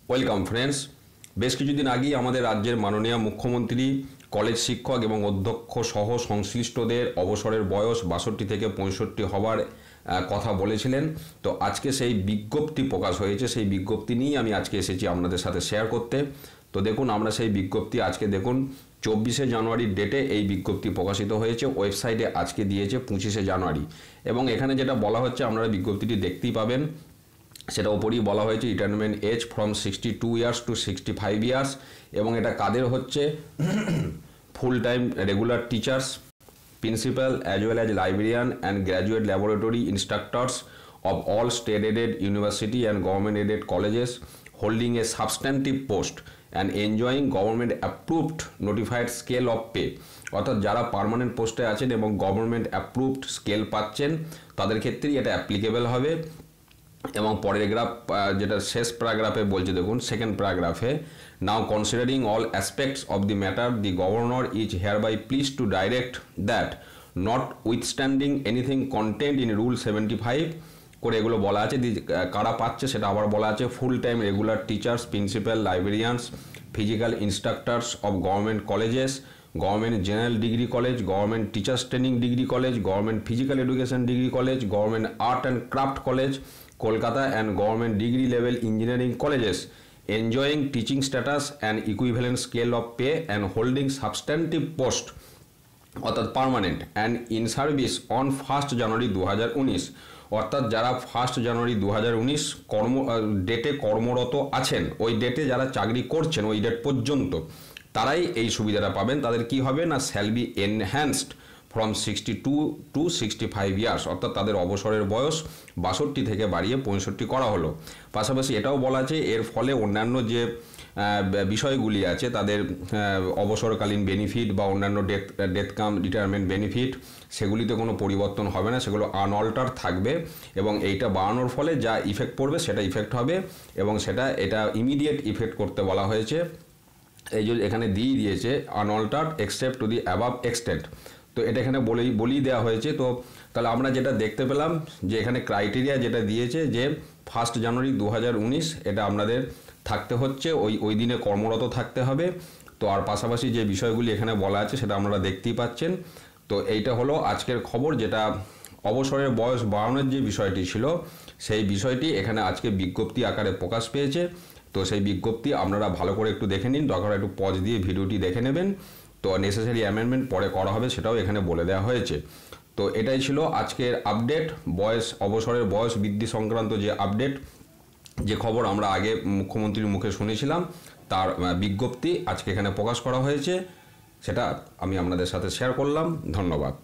Welcome friends. বেশ কিছুদিন আগেই আমাদের রাজ্যের মাননীয় মুখ্যমন্ত্রী কলেজ শিক্ষক এবং অধ্যক্ষ সহ সংশ্লিষ্টদের অবসরের বয়স 62 থেকে 65 হওয়ার কথা বলেছিলেন। তো আজকে সেই বিজ্ঞপ্তি প্রকাশ হয়েছে, সেই বিজ্ঞপ্তি নিয়েই আমি আজকে এসেছি আপনাদের সাথে শেয়ার করতে। তো দেখুন, আমরা সেই বিজ্ঞপ্তি আজকে দেখুন 24শে জানুয়ারির ডেটে এই বিজ্ঞপ্তি প্রকাশিত হয়েছে, ওয়েবসাইটে আজকে দিয়েছে 25শে জানুয়ারি। এবং এখানে যেটা বলা হচ্ছে আপনারা বিজ্ঞপ্তিটি দেখতেই পাবেন, সেটা ওপরেই বলা হয়েছে retirement age from 62 years to 65 years. এবং এটা কাদের হচ্ছে, full time regular teachers, principal as well as librarian and graduate laboratory instructors of all state-aided university and government-aided colleges holding a substantive post and enjoying government-approved notified scale of pay। অর্থাৎ যারা permanent পোস্টে আছেন এবং government approved scale পাচ্ছেন তাদের ক্ষেত্রেই এটা applicable হবে। এবং পরের গ্রাফ, যেটা শেষ প্যারাগ্রাফে বলছে দেখুন, সেকেন্ড প্যারাগ্রাফে, now considering all aspects of the matter the governor is hereby please to direct that not withstanding anything content in rule 75 করে এগুলো বলা আছে। কারা পাচ্ছে সেটা আবার বলা আছে, full time regular teachers, principal, librarians, physical instructors of government colleges, government general degree college, government teachers training degree college, government physical education degree college, government art and craft college Kolkata and government degree level engineering colleges enjoying teaching status and equivalent scale of pay and holding substantive post অর্থাৎ permanent and in service on 1 জানুয়ারি 2019। অর্থাৎ যারা 1 জানুয়ারি 2019 ডেটে কর্মরত আছেন, ওই ডেটে যারা চাকরি করছেন ওই ডেট পর্যন্ত, তারাই এই সুবিধাটা পাবেন। তাদের কি হবে না, shall be enhanced from 62 to 65 years, অর্থাৎ তাদের অবসরের বয়স 62 থেকে বাড়িয়ে 65 করা হলো। পাশাপাশি এটাও বলা আছে এর ফলে অন্যান্য যে বিষয়গুলি আছে তাদের অবসরকালীন বেনিফিট বা অন্যান্য ডেথ কাম রিটায়ারমেন্ট বেনিফিট, সেগুলিতে কোনো পরিবর্তন হবে না, সেগুলো আনঅল্টার থাকবে। এবং এইটা বাড়ানোর ফলে যা ইফেক্ট পড়বে সেটা ইফেক্ট হবে, এবং এটা ইমিডিয়েট ইফেক্ট করতে বলা হয়েছে। এই যে এখানে দিয়ে দিয়েছে unaltered except to the above extent. তো এটা এখানে বলেই দেওয়া হয়েছে। তো তাহলে আমরা যেটা দেখতে পেলাম যে এখানে ক্রাইটেরিয়া যেটা দিয়েছে যে 1 জানুয়ারি 2019 এটা আপনাদের থাকতে হচ্ছে, ওই দিনে কর্মরত থাকতে হবে। তো আর পাশাপাশি যে বিষয়গুলি এখানে বলা আছে সেটা আপনারা দেখতেই পাচ্ছেন। তো এইটা হলো আজকের খবর, যেটা অবসরের বয়স বাড়ানোর যে বিষয়টি ছিল সেই বিষয়টি এখানে আজকে বিজ্ঞপ্তি আকারে প্রকাশ পেয়েছে। তো সেই বিজ্ঞপ্তি আপনারা ভালো করে একটু দেখে নিন, দরকার একটু পজ দিয়ে ভিডিওটি দেখে নেবেন। তো নেসেসারি অ্যামেন্ডমেন্ট পরে করা হবে সেটাও এখানে বলে দেওয়া হয়েছে। তো এটাই ছিল আজকের আপডেট, অবসরের বয়স বৃদ্ধি সংক্রান্ত যে আপডেট, যে খবর আমরা আগে মুখ্যমন্ত্রীর মুখে শুনেছিলাম তার বিজ্ঞপ্তি আজকে এখানে প্রকাশ করা হয়েছে, সেটা আমি আপনাদের সাথে শেয়ার করলাম। ধন্যবাদ।